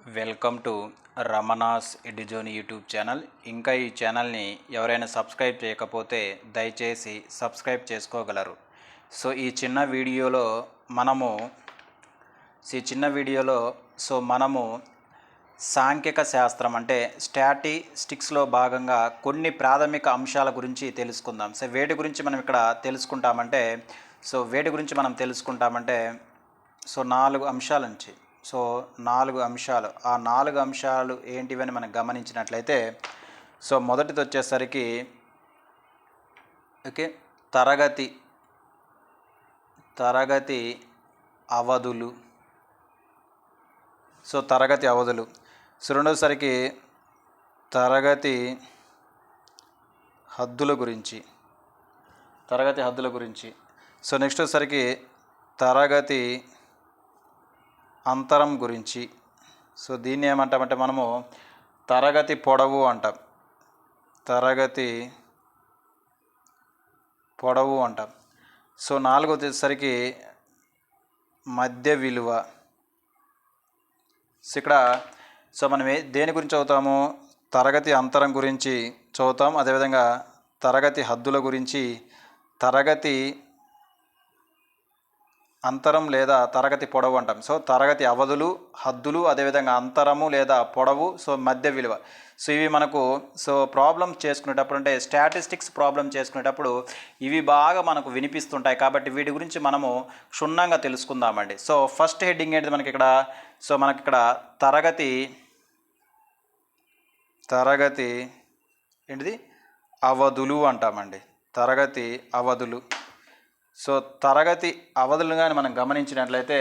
Welcome to Ramana's Eduzone YouTube channel. ఇంకా ఈ ఛానల్ని ఎవరైనా సబ్స్క్రైబ్ చేయకపోతే దయచేసి సబ్స్క్రైబ్ చేసుకోగలరు. సో ఈ చిన్న వీడియోలో మనము సాంఖ్యక శాస్త్రం అంటే స్టాటిస్టిక్స్లో భాగంగా కొన్ని ప్రాథమిక అంశాల గురించి తెలుసుకుందాం. సో వేటి గురించి మనం ఇక్కడ తెలుసుకుంటామంటే నాలుగు అంశాల నుంచి నాలుగు అంశాలు. ఆ నాలుగు అంశాలు ఏంటివని మనం గమనించినట్లయితే మొదటిది వచ్చేసరికి తరగతి అవధులు. రెండోసరికి తరగతి హద్దుల గురించి. నెక్స్ట్ వచ్చేసరికి తరగతి అంతరం గురించి. దీన్ని ఏమంటామంటే మనము తరగతి పొడవు అంటాం. నాలుగోది వచ్చేసరికి మధ్య విలువ. ఇక్కడ మనం దేని గురించి చదువుతాము? తరగతి అంతరం గురించి చదువుతాం. అదేవిధంగా తరగతి హద్దుల గురించి, తరగతి అంతరం లేదా తరగతి పొడవు అంటాం. తరగతి అవధులు, హద్దులు, అదేవిధంగా అంతరము లేదా పొడవు, మధ్య విలువ. ఇవి మనకు ప్రాబ్లమ్ చేసుకునేటప్పుడు అంటే స్టాటిస్టిక్స్ ప్రాబ్లం చేసుకునేటప్పుడు ఇవి బాగా మనకు వినిపిస్తుంటాయి. కాబట్టి వీటి గురించి మనము క్షుణ్ణంగా తెలుసుకుందామండి. ఫస్ట్ హెడ్డింగ్ ఏంటిది మనకి ఇక్కడ? తరగతి ఏంటిది? అవధులు అంటామండి. తరగతి అవధులు. తరగతి అవధులను కానీ మనం గమనించినట్లయితే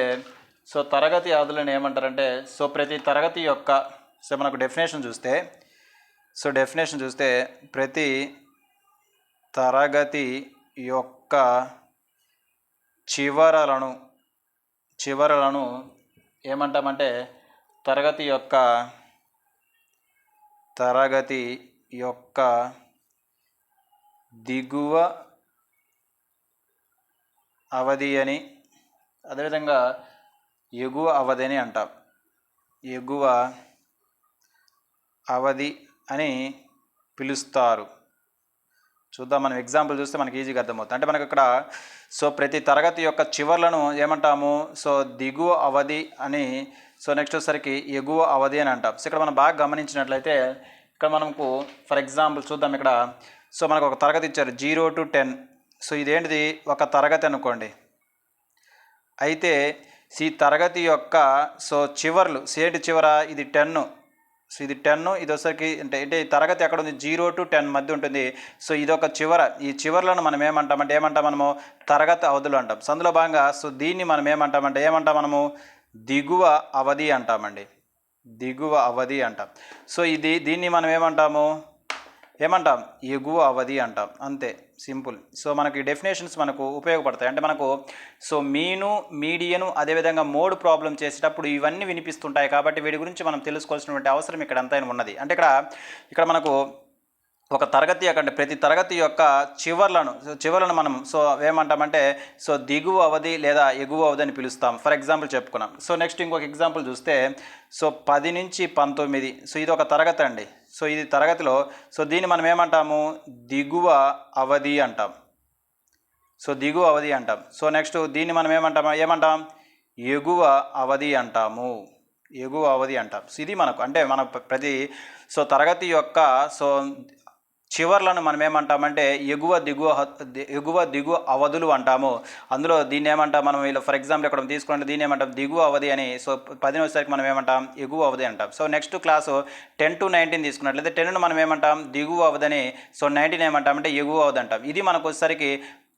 తరగతి అవధులను ఏమంటారంటే ప్రతి తరగతి యొక్క మనకు డెఫినేషన్ చూస్తే ప్రతి తరగతి యొక్క చివరలను ఏమంటామంటే తరగతి యొక్క దిగువ అవధి అని, అదేవిధంగా ఎగువ అవధి అని అంటాం. ఎగువ అవధి అని పిలుస్తారు. చూద్దాం. మనం ఎగ్జాంపుల్ చూస్తే మనకి ఈజీగా అర్థమవుతుంది. అంటే మనకి ఇక్కడ ప్రతి తరగతి యొక్క చివర్లను ఏమంటాము? దిగువ అవధి అని. నెక్స్ట్ వచ్చేసరికి ఎగువ అవధి అని అంటాం. ఇక్కడ మనం బాగా గమనించినట్లయితే ఇక్కడ మనకు ఫర్ ఎగ్జాంపుల్ చూద్దాం. ఇక్కడ మనకు ఒక తరగతి ఇచ్చారు 0 to 10. ఇదేంటిది? ఒక తరగతి అనుకోండి. అయితే ఈ తరగతి యొక్క చివర్లు చివర ఇది 10. ఇది 10. ఇది వచ్చరికి అంటే ఈ తరగతి ఎక్కడ ఉంది? 0 to 10 మధ్య ఉంటుంది. ఇది ఒక చివర. ఈ చివర్లను మనం ఏమంటాం మనము? తరగతి అవధులు అంటాం. అందులో భాగంగా దీన్ని మనం ఏమంటాం? దిగువ అవధి అంటామండి. దిగువ అవధి అంటాం. దీన్ని మనం ఏమంటాం? ఎగువ అవధి అంటాం. అంతే, సింపుల్. మనకి డెఫినేషన్స్ మనకు ఉపయోగపడతాయి. అంటే మనకు మీను, మీడియను, అదేవిధంగా మోడ్ ప్రాబ్లం చేసేటప్పుడు ఇవన్నీ వినిపిస్తుంటాయి. కాబట్టి వీటి గురించి మనం తెలుసుకోవాల్సినటువంటి అవసరం ఇక్కడ ఎంతైనా ఉన్నది. అంటే ఇక్కడ మనకు ఒక తరగతి అంటే ప్రతి తరగతి యొక్క చివర్లను మనం ఏమంటామంటే దిగువ అవధి లేదా ఎగువ అవధి అని పిలుస్తాం. ఫర్ ఎగ్జాంపుల్ చెప్పుకున్నాం. నెక్స్ట్ ఇంకొక ఎగ్జాంపుల్ చూస్తే 10 నుంచి 19. ఇది ఒక తరగతి అండి. ఇది తరగతిలో దీన్ని మనం ఏమంటాము? దిగువ అవధి అంటాం. దిగువ అవధి అంటాం. నెక్స్ట్ దీన్ని మనం ఏమంటాం? ఎగువ అవధి అంటాము. ఎగువ అవధి అంటాం. ఇది మనకు అంటే మన ప్రతి తరగతి యొక్క చివర్లను మనం ఏమంటామంటే ఎగువ దిగువ అవధులు అంటాము. అందులో దీన్ని ఏమంటాం మనం? ఇలా ఫర్ ఎగ్జాంపుల్ ఇక్కడ తీసుకుంటే దీన్ని ఏమంటాం? దిగువ అవధి అని. 10 వచ్చేసరికి మనం ఏమంటాం? ఎగువ అవధి అంటాం. నెక్స్ట్ క్లాసు 10 to 19 తీసుకున్నట్లయితే 10ను మనం ఏమంటాం? దిగువ అవధి అని. 19 ఏమంటామంటే ఎగువ అవధి అంటాం. ఇది మనకు వచ్చేసరికి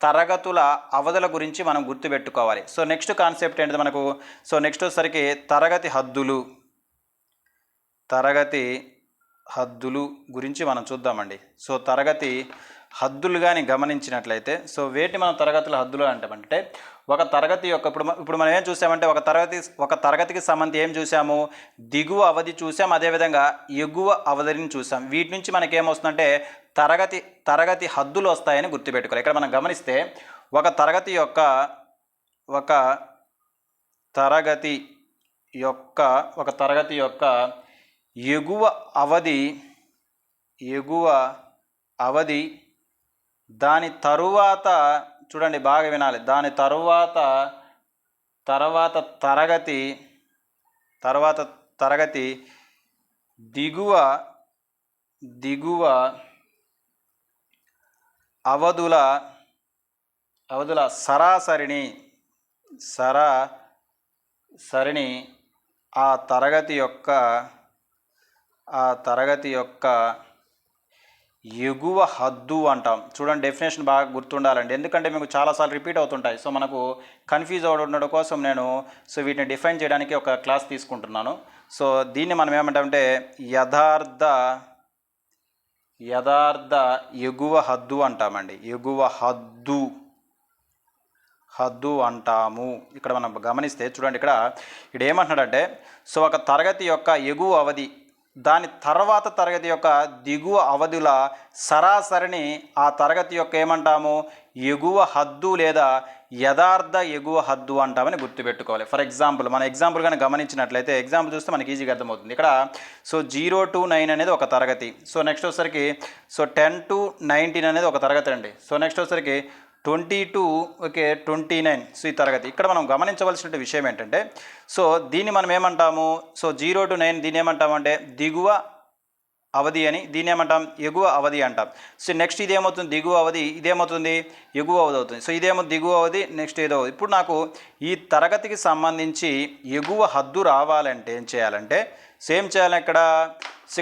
తరగతుల అవధుల గురించి మనం గుర్తుపెట్టుకోవాలి. నెక్స్ట్ కాన్సెప్ట్ ఏంటిది మనకు? నెక్స్ట్ వచ్చేసరికి తరగతి హద్దులు గురించి మనం చూద్దామండి. తరగతి హద్దులు కానీ గమనించినట్లయితే వేటి మనం తరగతుల హద్దులు అంటామంటే ఒక తరగతి యొక్క ఇప్పుడు మనం ఏం చూసామంటే ఒక తరగతికి సంబంధించి ఏం చూసాము? దిగువ అవధి చూసాం, అదేవిధంగా ఎగువ అవధిని చూసాం. వీటి నుంచి మనకి ఏమొస్తుందంటే తరగతి హద్దులు వస్తాయని గుర్తుపెట్టుకోవాలి. ఇక్కడ మనం గమనిస్తే ఒక తరగతి యొక్క ఒక తరగతి యొక్క ఎగువ అవధి దాని తరువాత చూడండి, బాగా వినాలి, దాని తర్వాత తరగతి దిగువ అవధుల సరాసరిని ఆ తరగతి యొక్క ఎగువ హద్దు అంటాం. చూడండి, డెఫినేషన్ బాగా గుర్తుండాలండి, ఎందుకంటే మీకు చాలాసార్లు రిపీట్ అవుతుంటాయి. సో మనకు కన్ఫ్యూజ్ ఉండడం కోసం నేను వీటిని డిఫైన్ చేయడానికి ఒక క్లాస్ తీసుకుంటున్నాను. సో దీన్ని మనం ఏమంటామంటే యథార్థ ఎగువ హద్దు అంటామండి. ఎగువ హద్దు అంటాము. ఇక్కడ మనం గమనిస్తే చూడండి, ఇక్కడ ఏమంటున్నాడంటే సో ఒక తరగతి యొక్క ఎగువ అవధి దాని తర్వాత తరగతి యొక్క దిగువ అవధుల సరాసరిని ఆ తరగతి యొక్క ఏమంటాము, ఎగువ హద్దు లేదా యథార్థ ఎగువ హద్దు అంటామని గుర్తుపెట్టుకోవాలి. ఫర్ ఎగ్జాంపుల్, మన ఎగ్జాంపుల్ కానీ గమనించినట్లయితే ఎగ్జాంపుల్ చూస్తే మనకి ఈజీగా అర్థమవుతుంది. ఇక్కడ సో 0 to 9 అనేది ఒక తరగతి. సో నెక్స్ట్ వచ్చేసరికి సో 10 to 19 అనేది ఒక తరగతి అండి. సో నెక్స్ట్ వచ్చేసరికి 20 to 29 సో ఈ తరగతి. ఇక్కడ మనం గమనించవలసిన విషయం ఏంటంటే సో దీన్ని మనం ఏమంటాము, సో 0 to 9 దీన్ని ఏమంటామంటే దిగువ అవధి అని, దీన్ని ఏమంటాం ఎగువ అవధి అంటాం. సో నెక్స్ట్ ఇదేమవుతుంది, దిగువ అవధి, ఇదేమవుతుంది ఎగువ అవధి అవుతుంది. సో ఇదేమో దిగువ అవధి, నెక్స్ట్ ఏదో. ఇప్పుడు నాకు ఈ తరగతికి సంబంధించి ఎగువ హద్దు రావాలంటే ఏం చేయాలంటే సేమ్ చేయాలి.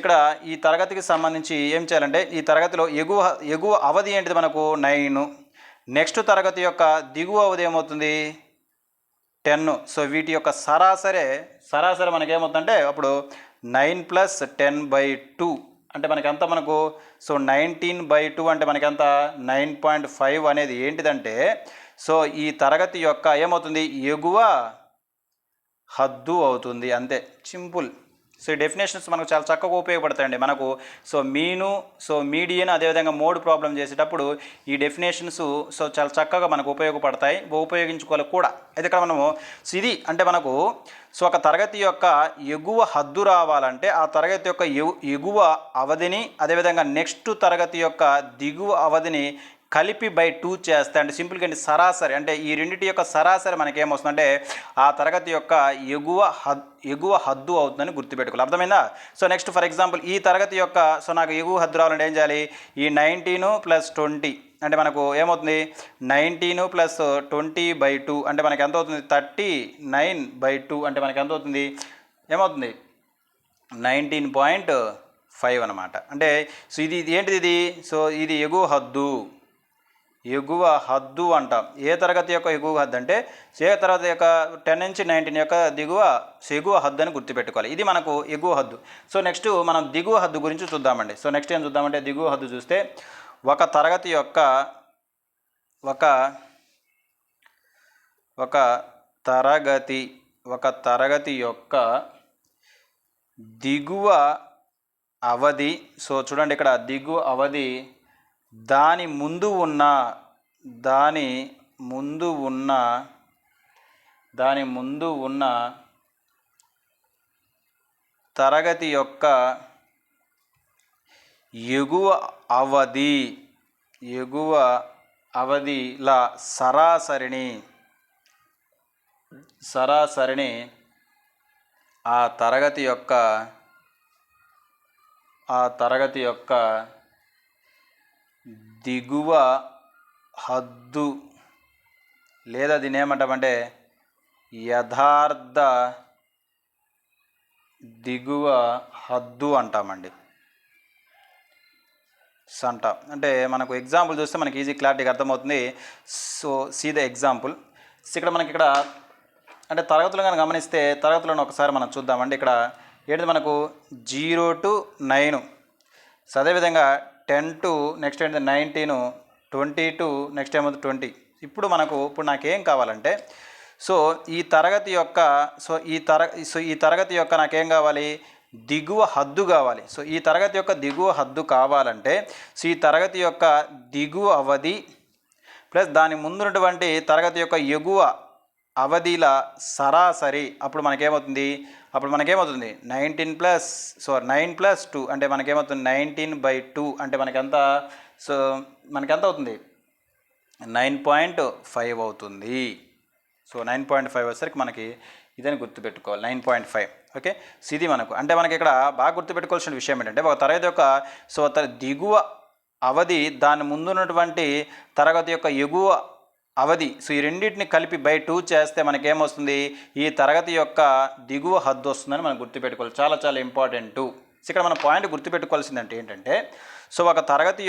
ఇక్కడ ఈ తరగతికి సంబంధించి ఏం చేయాలంటే ఈ తరగతిలో ఎగువ అవధి ఏంటిది మనకు 9. నెక్స్ట్ తరగతి యొక్క దిగువ అవధి ఏమవుతుంది 10. సో వీటి యొక్క సరాసరి మనకేమవుతుందంటే అప్పుడు 9 + 10/2 అంటే మనకెంత, మనకు సో 19/2 అంటే మనకెంత 9.5 అనేది ఏంటిదంటే సో ఈ తరగతి యొక్క ఏమవుతుంది ఎగువ హద్దు అవుతుంది. అంతే, సింపుల్. సో ఈ డెఫినేషన్స్ మనకు చాలా చక్కగా ఉపయోగపడతాయండి మనకు. సో మీను, సో మీడియన్, అదేవిధంగా మోడ్ ప్రాబ్లం చేసేటప్పుడు ఈ డెఫినేషన్స్ సో చాలా చక్కగా మనకు ఉపయోగపడతాయి, ఉపయోగించుకోవాలి కూడా. అయితే ఇక్కడ మనము ఇది అంటే మనకు సో ఒక తరగతి యొక్క ఎగువ హద్దు రావాలంటే ఆ తరగతి యొక్క ఎగువ అవధిని అదేవిధంగా నెక్స్ట్ తరగతి యొక్క దిగువ అవధిని కలిపి బై 2 చేస్తే అంటే సింపుల్గా సరాసరి అంటే ఈ రెండింటి యొక్క సరాసరి మనకేమొస్తుందంటే ఆ తరగతి యొక్క ఎగువ హద్దు అవుతుందని గుర్తుపెట్టుకోవాలి. అర్థమైందా? సో నెక్స్ట్ ఫర్ ఎగ్జాంపుల్ ఈ తరగతి యొక్క సో నాకు ఎగువ హద్దు రావాలంటే ఏం చేయాలి, ఈ 19 + 20 అంటే మనకు ఏమవుతుంది 19 + 20/2 అంటే మనకి ఎంత అవుతుంది 39/2 అంటే మనకి ఎంత అవుతుంది, ఏమవుతుంది 19.5 అనమాట. అంటే సో ఇది ఏంటిది, ఇది సో ఇది ఎగువ హద్దు అంటాం. ఏ తరగతి యొక్క ఎగువ హద్దు అంటే ఏ తరగతి యొక్క 10 నుంచి 19 యొక్క ఎగువ హద్దు అని గుర్తుపెట్టుకోవాలి. ఇది మనకు ఎగువ హద్దు. సో నెక్స్ట్ మనం దిగువ హద్దు గురించి చూద్దామండి. సో నెక్స్ట్ ఏం చూద్దామంటే దిగువ హద్దు చూస్తే ఒక తరగతి యొక్క దిగువ అవధి, సో చూడండి ఇక్కడ దిగువ అవధి దాని ముందు ఉన్న తరగతి యొక్క ఎగువ అవధిల సరాసరిని ఆ తరగతి యొక్క దిగువ హద్దు లేదా దీన్ని ఏమంటామంటే యథార్థ దిగువ హద్దు అంటామండి. అంటే మనకు ఎగ్జాంపుల్ చూస్తే మనకి ఈజీ క్లారిటీగా అర్థమవుతుంది. So see the example. ఇక్కడ మనకి అంటే తరగతులు కానీ గమనిస్తే తరగతులను ఒకసారి మనం చూద్దామండి. ఇక్కడ ఏంటి మనకు 0 to 9, సో అదేవిధంగా 10 to నెక్స్ట్ ఏంటి 19, 20 to నెక్స్ట్ ఏమవుతుంది 20. ఇప్పుడు నాకేం కావాలంటే సో ఈ తరగతి యొక్క నాకేం కావాలి, దిగువ హద్దు కావాలి. సో ఈ తరగతి యొక్క దిగువ హద్దు కావాలంటే సో ఈ తరగతి యొక్క దిగువ అవధి ప్లస్ దాని ముందున్నటువంటి తరగతి యొక్క అవధిల సరాసరి అప్పుడు మనకేమవుతుంది 9+2 అంటే మనకేమవుతుంది 19/2 అంటే మనకెంత సో మనకెంత అవుతుంది 9.5 అవుతుంది. సో 9.5 వచ్చేసరికి మనకి ఇదని గుర్తుపెట్టుకోవాలి 9.5. ఓకే, సో ఇది మనకు అంటే మనకి ఇక్కడ బాగా గుర్తుపెట్టుకోవాల్సిన విషయం ఏంటంటే ఒక తరగతి యొక్క దిగువ అవధి దాని ముందున్నటువంటి తరగతి యొక్క ఎగువ అవధి సో ఈ రెండింటిని కలిపి బై 2 చేస్తే మనకేమొస్తుంది ఈ తరగతి యొక్క దిగువ హద్దు వస్తుందని మనం గుర్తుపెట్టుకోవాలి. చాలా చాలా ఇంపార్టెంట్. ఇక్కడ మన పాయింట్ గుర్తుపెట్టుకోవాల్సిందంటే ఏంటంటే సో ఒక తరగతి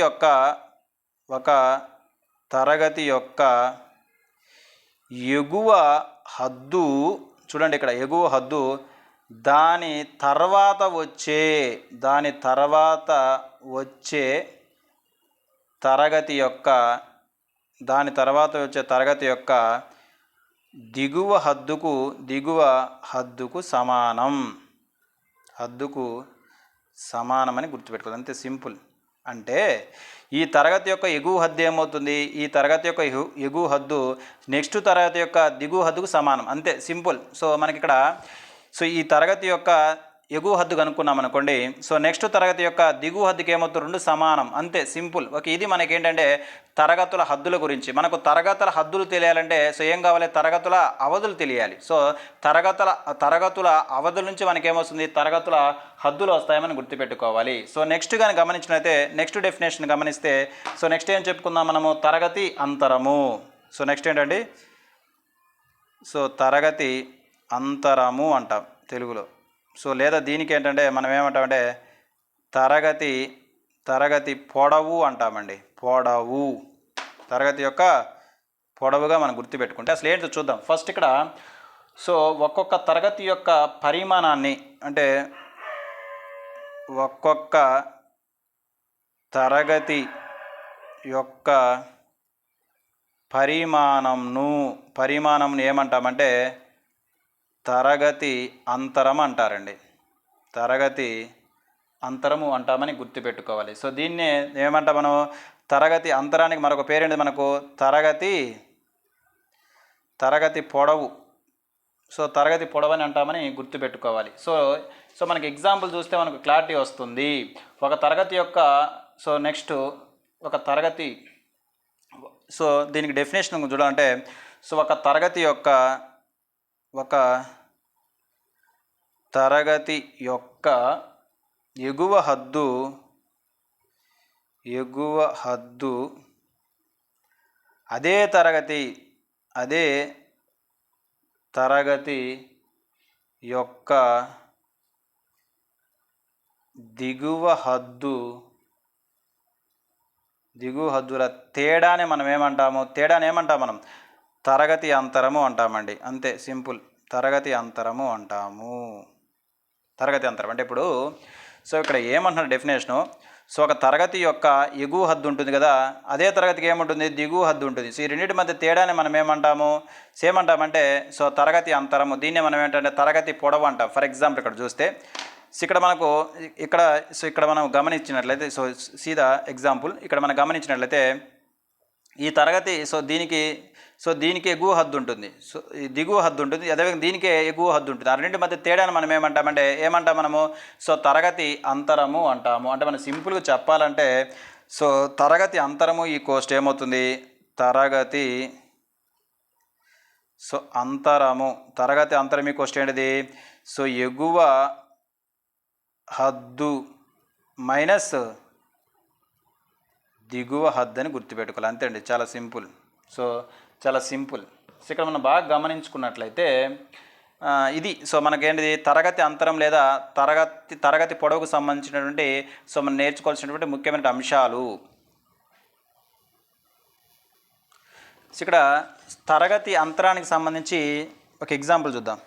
యొక్క ఎగువ హద్దు చూడండి, ఇక్కడ ఎగువ హద్దు దాని తర్వాత వచ్చే తరగతి యొక్క దిగువ హద్దుకు సమానమని గుర్తుపెట్టుకోవాలి. అంతే సింపుల్. అంటే ఈ తరగతి యొక్క ఎగువ హద్దు ఏమవుతుంది, ఈ తరగతి యొక్క ఎగువ హద్దు నెక్స్ట్ తరగతి యొక్క దిగువ హద్దుకు సమానం. అంతే సింపుల్. సో మనకి ఇక్కడ సో ఈ తరగతి యొక్క ఎగువ హద్దు కనుక్కున్నాం అనుకోండి, సో నెక్స్ట్ తరగతి యొక్క దిగువ హద్దుకి ఏమవుతుంది 2 సమానం. అంతే సింపుల్. ఓకే, ఇది మనకేంటంటే తరగతుల హద్దుల గురించి. మనకు తరగతుల హద్దులు తెలియాలంటే సో ఏం కావాలి, తరగతుల అవధులు తెలియాలి. సో తరగతుల అవధుల నుంచి మనకేమొస్తుంది తరగతుల హద్దులు వస్తాయని గుర్తుపెట్టుకోవాలి. సో నెక్స్ట్ కానీ గమనించినైతే నెక్స్ట్ డెఫినేషన్ గమనిస్తే సో నెక్స్ట్ ఏం చెప్పుకుందాం మనము, తరగతి అంతరము. సో నెక్స్ట్ ఏంటండి, సో తరగతి అంతరము అంటాం తెలుగులో. సో లేదా దీనికి ఏంటంటే మనం ఏమంటామంటే తరగతి పొడవు అంటామండి. తరగతి యొక్క పొడవుగా మనం గుర్తుపెట్టుకుంటే అసలు ఏంటో చూద్దాం. ఫస్ట్ ఇక్కడ సో ఒక్కొక్క తరగతి యొక్క పరిమాణాన్ని అంటే ఒక్కొక్క తరగతి యొక్క పరిమాణంను ఏమంటామంటే తరగతి అంతరం అంటారండి. తరగతి అంతరము అంటామని గుర్తుపెట్టుకోవాలి. సో దీన్నే ఏమంటాం మనం, తరగతి అంతరానికి మరొక పేరేంటి మనకు తరగతి పొడవు. సో తరగతి పొడవు అని అంటామని గుర్తుపెట్టుకోవాలి. సో మనకి ఎగ్జాంపుల్ చూస్తే మనకు క్లారిటీ వస్తుంది. ఒక తరగతి యొక్క సో నెక్స్ట్ ఒక తరగతి సో దీనికి డెఫినేషన్ చూడాలంటే సో ఒక తరగతి యొక్క ఎగువ హద్దు అదే తరగతి యొక్క దిగువ హద్దుల తేడానే మనం ఏమంటాము మనం తరగతి అంతరము అంటామండి. అంతే సింపుల్. తరగతి అంతరము అంటాము. తరగతి అంతరం అంటే ఇప్పుడు సో ఇక్కడ ఏమంటున్నారు డెఫినేషను, సో ఒక తరగతి యొక్క ఎగువ హద్దు ఉంటుంది కదా, అదే తరగతికి ఏముంటుంది దిగువ హద్దు ఉంటుంది. సో ఈ రెండింటి మధ్య తేడాని మనం ఏమంటామంటే సో తరగతి అంతరము. దీన్నే మనం ఏంటంటే తరగతి పొడవు అంటాం. ఫర్ ఎగ్జాంపుల్ ఇక్కడ చూస్తే ఇక్కడ మనం గమనించినట్లయితే సో సీదా ఎగ్జాంపుల్ ఇక్కడ మనం గమనించినట్లయితే ఈ తరగతి సో దీనికి ఎగువ హద్దు ఉంటుంది, సో దిగువ హద్దు ఉంటుంది, అదేవిధంగా దీనికే ఎగువ హద్దు ఉంటుంది. ఆ రెండింటి మధ్య తేడాను మనం ఏమంటాం మనము సో తరగతి అంతరము అంటాము. అంటే మనం సింపుల్గా చెప్పాలంటే సో తరగతి అంతరము ఈ కోస్ట్ ఏమవుతుంది తరగతి అంతరం ఈ కోస్ట్ ఏంటిది సో ఎగువ హద్దు మైనస్ దిగువ హద్దు అని గుర్తుపెట్టుకోవాలి. అంతే అండి, చాలా సింపుల్. సో ఇక్కడ మనం బాగా గమనించుకున్నట్లయితే ఇది సో మనకేంటిది తరగతి అంతరం లేదా తరగతి పొడవుకు సంబంధించినటువంటి సో మనం నేర్చుకోవాల్సినటువంటి ముఖ్యమైన అంశాలు. ఇక్కడ తరగతి అంతరానికి సంబంధించి ఒక ఎగ్జాంపుల్ చూద్దాం.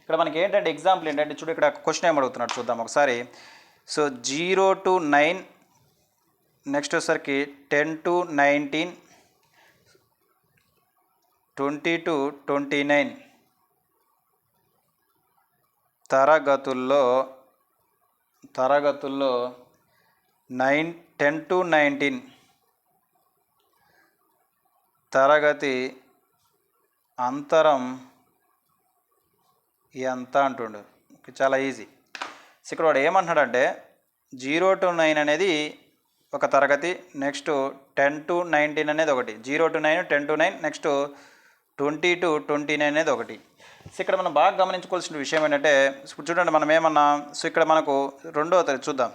ఇక్కడ మనకి ఏంటంటే ఎగ్జాంపుల్ ఏంటంటే చూడు, ఇక్కడ క్వశ్చన్ ఏమడుగుతున్నాడు చూద్దాం ఒకసారి. సో 0 to 9, నెక్స్ట్ వచ్చేసరికి 10 to 19, 20 to 29 తరగతుల్లో 10 to 19 తరగతి అంతరం ఎంత అంటుండు. చాలా ఈజీ. సో ఇక్కడ వాడు ఏమంటున్నాడంటే 0 to 9 అనేది ఒక తరగతి, నెక్స్ట్ 10 to 19 అనేది ఒకటి, 0 to 9, 10 to 9, నెక్స్ట్ 20 to 29 అనేది ఒకటి. సో ఇక్కడ మనం బాగా గమనించుకోవాల్సిన విషయం ఏంటంటే, ఇప్పుడు చూడండి మనం ఏమన్నా, సో ఇక్కడ మనకు రెండో తరగతి చూద్దాం.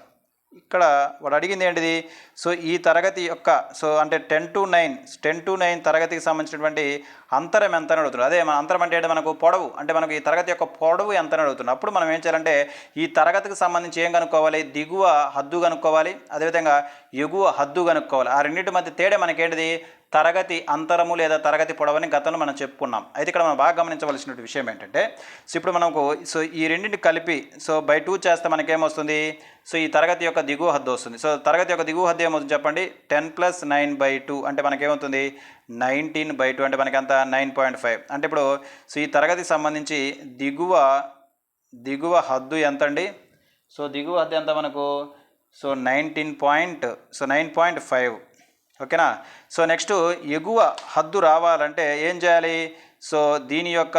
ఇక్కడ వాడు అడిగింది ఏంటిది, సో ఈ తరగతి యొక్క, సో అంటే 10 to 9 తరగతికి సంబంధించినటువంటి అంతరం ఎంత అని అడుగుతుంది. అదే మన అంతరం అంటే మనకు పొడవు, అంటే మనకు ఈ తరగతి యొక్క పొడవు ఎంత అని అడుగుతుంది. అప్పుడు మనం ఏం చేయాలంటే ఈ తరగతికి సంబంధించి ఏం కనుక్కోవాలి, దిగువ హద్దు కనుక్కోవాలి, అదేవిధంగా ఎగువ హద్దు కనుక్కోవాలి. ఆ రెండింటి మధ్య తేడా మనకేంటిది, తరగతి అంతరము లేదా తరగతి పొడవని గతంలో మనం చెప్పుకున్నాం. అయితే ఇక్కడ మనం బాగా గమనించవలసిన విషయం ఏంటంటే, సో ఇప్పుడు మనకు సో ఈ రెండింటిని కలిపి సో బై 2 చేస్తే మనకేమొస్తుంది, సో ఈ తరగతి యొక్క దిగువ హద్దు వస్తుంది. సో తరగతి యొక్క దిగువ హద్దు ఏమవుతుంది చెప్పండి, 10 + 9/2 అంటే మనకేమవుతుంది 19/2 అంటే మనకి అంత 9.5. అంటే ఇప్పుడు సో ఈ తరగతికి సంబంధించి దిగువ హద్దు ఎంత అండి, సో దిగువ హద్దు ఎంత మనకు, సో 9.5. ఓకేనా. సో నెక్స్ట్ ఎగువ హద్దు రావాలంటే ఏం చేయాలి, సో దీని యొక్క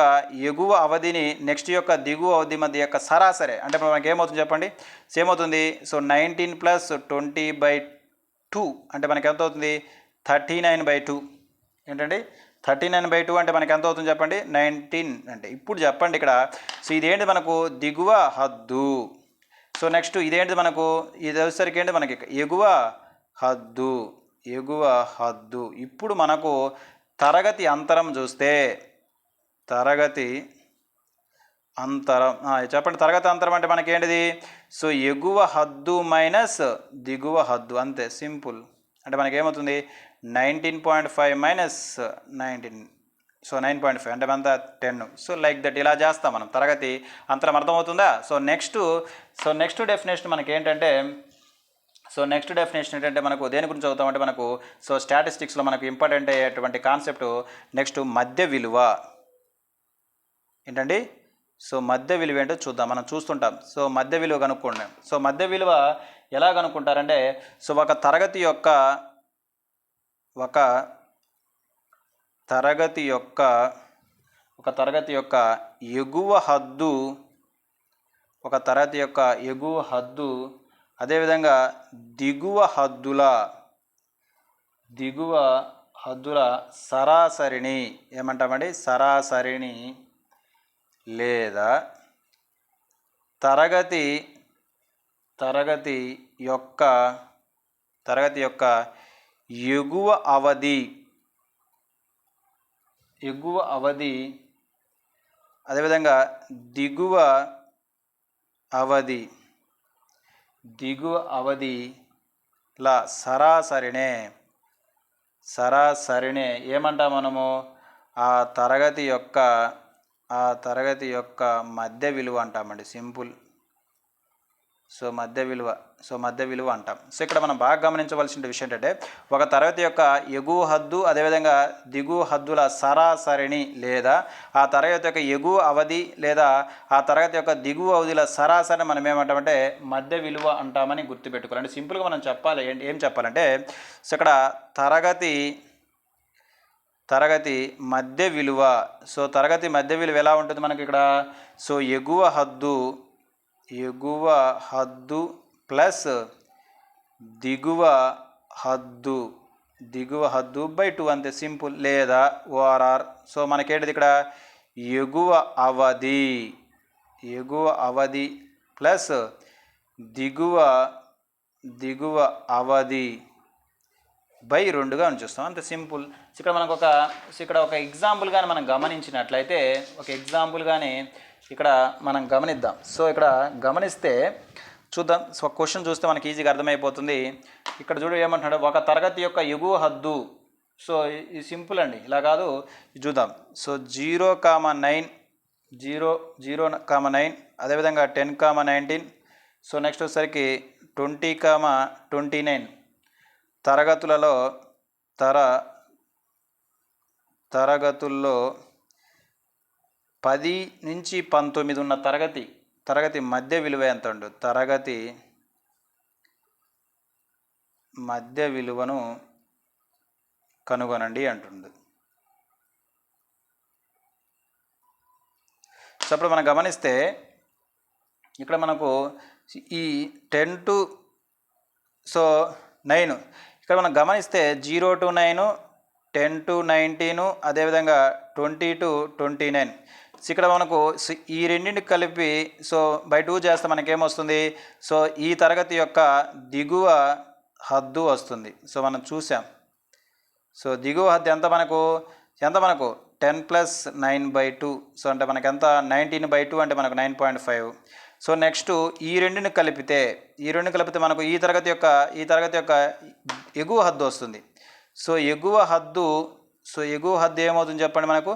ఎగువ అవధిని నెక్స్ట్ యొక్క దిగువ అవధి మధ్య యొక్క సరాసరి అంటే మనకి ఏమవుతుంది చెప్పండి, సేమ్ అవుతుంది. సో 19 + 20/2 అంటే మనకి ఎంత అవుతుంది 39/2. ఏంటండి 39/2 అంటే మనకి ఎంత అవుతుంది చెప్పండి 19 అంటే. ఇప్పుడు చెప్పండి ఇక్కడ, సో ఇదేంటి మనకు దిగువ హద్దు. సో నెక్స్ట్ ఇదేంటి మనకు, ఇది వచ్చేసరికి ఏంటి మనకి ఎగువ హద్దు. ఇప్పుడు మనకు తరగతి అంతరం చూస్తే, తరగతి అంతరం చెప్పండి, తరగతి అంతరం అంటే మనకి ఏంటిది, సో ఎగువ హద్దు మైనస్ దిగువ హద్దు, అంతే సింపుల్. అంటే మనకి ఏమవుతుంది 19.5 - 19, సో 9.5 అంటే అంతా 10. సో లైక్ దట్ ఇలా చేస్తాం మనం, తరగతి అంతరం అర్థమవుతుందా. సో నెక్స్ట్ డెఫినేషన్ మనకి ఏంటంటే, సో నెక్స్ట్ డెఫినేషన్ ఏంటంటే మనకు దేని గురించి చదువుతామంటే మనకు, సో స్టాటిస్టిక్స్లో మనకు ఇంపార్టెంట్ అయ్యేటువంటి కాన్సెప్ట్ నెక్స్ట్ మధ్య విలువ ఏంటండి. సో మధ్య విలువ ఏంటో చూద్దాం, మనం చూస్తుంటాం. సో మధ్య విలువ కనుక్కుంటాం. సో మధ్య విలువ ఎలా కనుక్కుంటారంటే, సో ఒక తరగతి యొక్క ఎగువ హద్దు, అదేవిధంగా దిగువ హద్దుల సరాసరిని ఏమంటామండి, సరాసరిని లేదా తరగతి యొక్క ఎగువ అవధి అదేవిధంగా దిగువ అవధిల సరాసరినే ఏమంటాం మనము, ఆ తరగతి యొక్క మధ్య విలువ అంటామండి, సింపుల్. సో మధ్య విలువ అంటాం. సో ఇక్కడ మనం బాగా గమనించవలసిన విషయం ఏంటంటే, ఒక తరగతి యొక్క ఎగువ హద్దు అదేవిధంగా దిగువ హద్దుల సరాసరిని లేదా ఆ తరగతి యొక్క ఎగువ అవధి లేదా ఆ తరగతి యొక్క దిగువ అవధిల సరాసరిని మనం ఏమంటామంటే మధ్య విలువ అంటామని గుర్తుపెట్టుకోవాలి. అంటే సింపుల్గా మనం చెప్పాలి, ఏం చెప్పాలంటే, సో ఇక్కడ తరగతి మధ్య విలువ, సో తరగతి మధ్య విలువ ఎలా ఉంటుంది మనకి ఇక్కడ, సో ఎగువ హద్దు ప్లస్ దిగువ హద్దు బై 2 అంతే సింపుల్, లేదా ఓఆర్ఆర్. సో మనకేంటిది ఇక్కడ ఎగువ అవధి ప్లస్ దిగువ అవధి బై 2గా చూస్తాం, అంత సింపుల్. ఇక్కడ మనకు ఇక్కడ ఒక ఎగ్జాంపుల్ కానీ మనం గమనించినట్లయితే, ఇక్కడ మనం గమనిద్దాం. సో ఇక్కడ గమనిస్తే చూద్దాం. సో క్వశ్చన్ చూస్తే మనకి ఈజీగా అర్థమైపోతుంది. ఇక్కడ చూడు ఏమంటున్నాడు, ఒక తరగతి యొక్క ఎగువ హద్దు. సో ఇది సింపుల్ అండి, ఇలా కాదు, చూద్దాం. సో 0,9 అదేవిధంగా 10,19. సో నెక్స్ట్ వచ్చేసరికి 20,29 తరగతుల్లో 10 నుంచి 19 ఉన్న తరగతి మధ్య విలువ ఎంత ఉండు, తరగతి మధ్య విలువను కనుగొనండి అంటుంది. సో అప్పుడు మనం గమనిస్తే ఇక్కడ మనకు ఈ 10 to 9 ఇక్కడ మనం గమనిస్తే 0 to 9, 10 to 19, అదేవిధంగా 20 to 29. సో ఇక్కడ మనకు ఈ రెండింటికి కలిపి బై 2 చేస్తే మనకేమొస్తుంది? ఈ తరగతి యొక్క దిగువ హద్దు వస్తుంది. మనం చూసాం. దిగువ హద్దు ఎంత మనకు 10 + 9/2. అంటే మనకి ఎంత 19/2 అంటే మనకు 9.5. నెక్స్ట్ ఈ రెండుని కలిపితే మనకు ఈ తరగతి యొక్క ఎగువ హద్దు వస్తుంది. ఎగువ హద్దు ఏమవుతుంది చెప్పండి? మనకు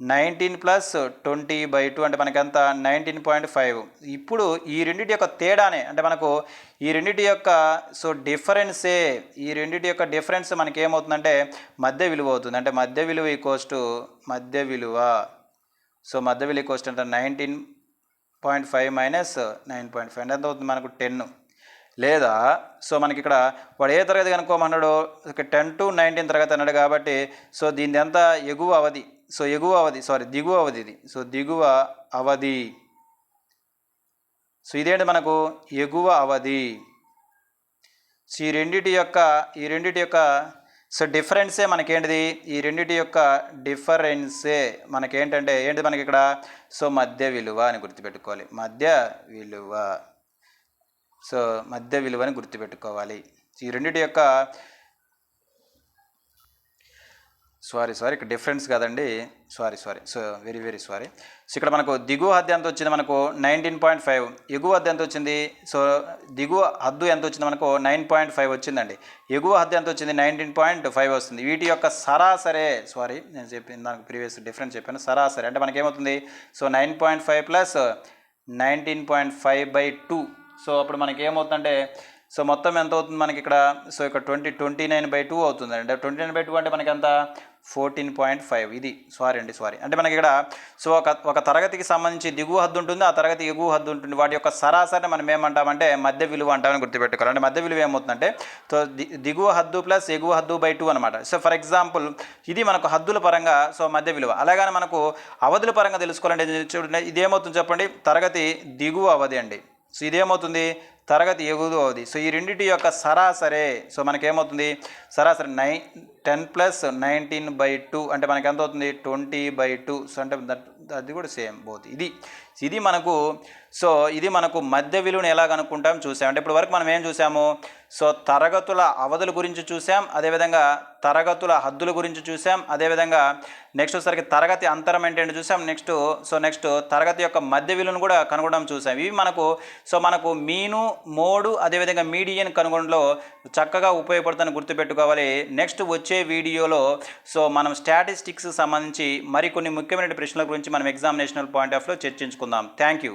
19 + 20/2 అంటే మనకి ఎంత 19.5. ఇప్పుడు ఈ రెండింటి యొక్క తేడానే అంటే మనకు ఈ రెండింటి యొక్క డిఫరెన్స్ మనకి ఏమవుతుందంటే మధ్య విలువ అవుతుంది. అంటే మధ్య విలువ ఈక్వల్స్ మధ్య విలువ అంటే 19.5 - 9.5 అంటే ఎంత అవుతుంది మనకు 10. లేదా మనకి ఇక్కడ వాడు ఏ తరగతి కనుక్కోమన్నాడు? 10 to 19 తరగతి అన్నాడు కాబట్టి దీని ఎంత దిగువ అవధి ఇది. దిగువ అవధి. ఇదేంటి మనకు ఎగువ అవధి. ఈ రెండిటి యొక్క డిఫరెన్సే మనకేంటిది? ఈ రెండిటి యొక్క డిఫరెన్సే మనకేంటంటే మనకి ఇక్కడ మధ్య విలువ అని గుర్తుపెట్టుకోవాలి. మధ్య విలువని గుర్తుపెట్టుకోవాలి. ఈ రెండిటి యొక్క ఇక్కడ డిఫరెన్స్ కాదండి, వెరీ సారీ. ఇక్కడ మనకు దిగువ హద్దు ఎంత వచ్చింది? మనకు 19.5. ఎగువ హద్దు ఎంత వచ్చింది? దిగువ హద్దు ఎంత వచ్చింది? మనకు 9.5 వచ్చిందండి. ఎగువ హద్దు ఎంత వచ్చింది? 19.5 వస్తుంది. వీటి యొక్క సరాసరే నేను చెప్పిన దానికి ప్రీవియస్ డిఫరెన్స్ చెప్పాను. సరాసరి అంటే మనకేమవుతుంది? 9.5 + 19.5/2. అప్పుడు మనకి ఏమవుతుందంటే మొత్తం ఎంత అవుతుంది మనకి ఇక్కడ? ఇక్కడ 29/2 అవుతుంది. అంటే 29/2 అంటే మనకి ఎంత? 14.5. ఇది సారీ అంటే మనకి ఇక్కడ ఒక తరగతికి సంబంధించి దిగువ హద్దు ఉంటుంది, ఆ తరగతి ఎగువ హద్దు ఉంటుంది. వాటి యొక్క సరాసరిని మనం ఏమంటామంటే మధ్య విలువ అంటామని గుర్తుపెట్టుకోవాలి. అంటే మధ్య విలువ ఏమవుతుందంటే దిగువ హద్దు + ఎగువ హద్దు/2 అనమాట. ఫర్ ఎగ్జాంపుల్ ఇది మనకు హద్దుల పరంగా మధ్య విలువ. అలాగని మనకు అవధుల పరంగా తెలుసుకోవాలంటే చూడండి, ఇదేమవుతుంది చెప్పండి? తరగతి దిగువ అవధి అండి. ఇదేమవుతుంది? తరగతి ఎగువ అవధి. ఈ రెండింటి యొక్క సరాసరే మనకేమవుతుంది? సరాసరి 10 + 19/2 అంటే మనకి ఎంత అవుతుంది? 20/2. అంటే అది కూడా సేమ్ బోత్. ఇది మనకు మధ్య విలువను ఎలా కనుక్కుంటాం చూసాం. అంటే ఇప్పుడు వరకు మనం ఏం చూసాము? తరగతుల అవధుల గురించి చూసాం, అదేవిధంగా తరగతుల హద్దుల గురించి చూసాం, అదేవిధంగా నెక్స్ట్ వచ్చేసరికి తరగతి అంతరం ఏంటంటే చూసాం. నెక్స్ట్ తరగతి యొక్క మధ్య విలువను కూడా కనుగొనడం చూసాం. ఇవి మనకు మీను, మోడు, అదేవిధంగా మీడియన్ కనుగొనడంలో చక్కగా ఉపయోగపడుతుందని గుర్తుపెట్టుకోవాలి. నెక్స్ట్ వచ్చే వీడియోలో మనం స్టాటిస్టిక్స్ సంబంధించి మరికొన్ని ముఖ్యమైన ప్రశ్నల గురించి మనం ఎగ్జామినేషనల్ పాయింట్ ఆఫ్ లో చర్చించుకుందాం. Thank you.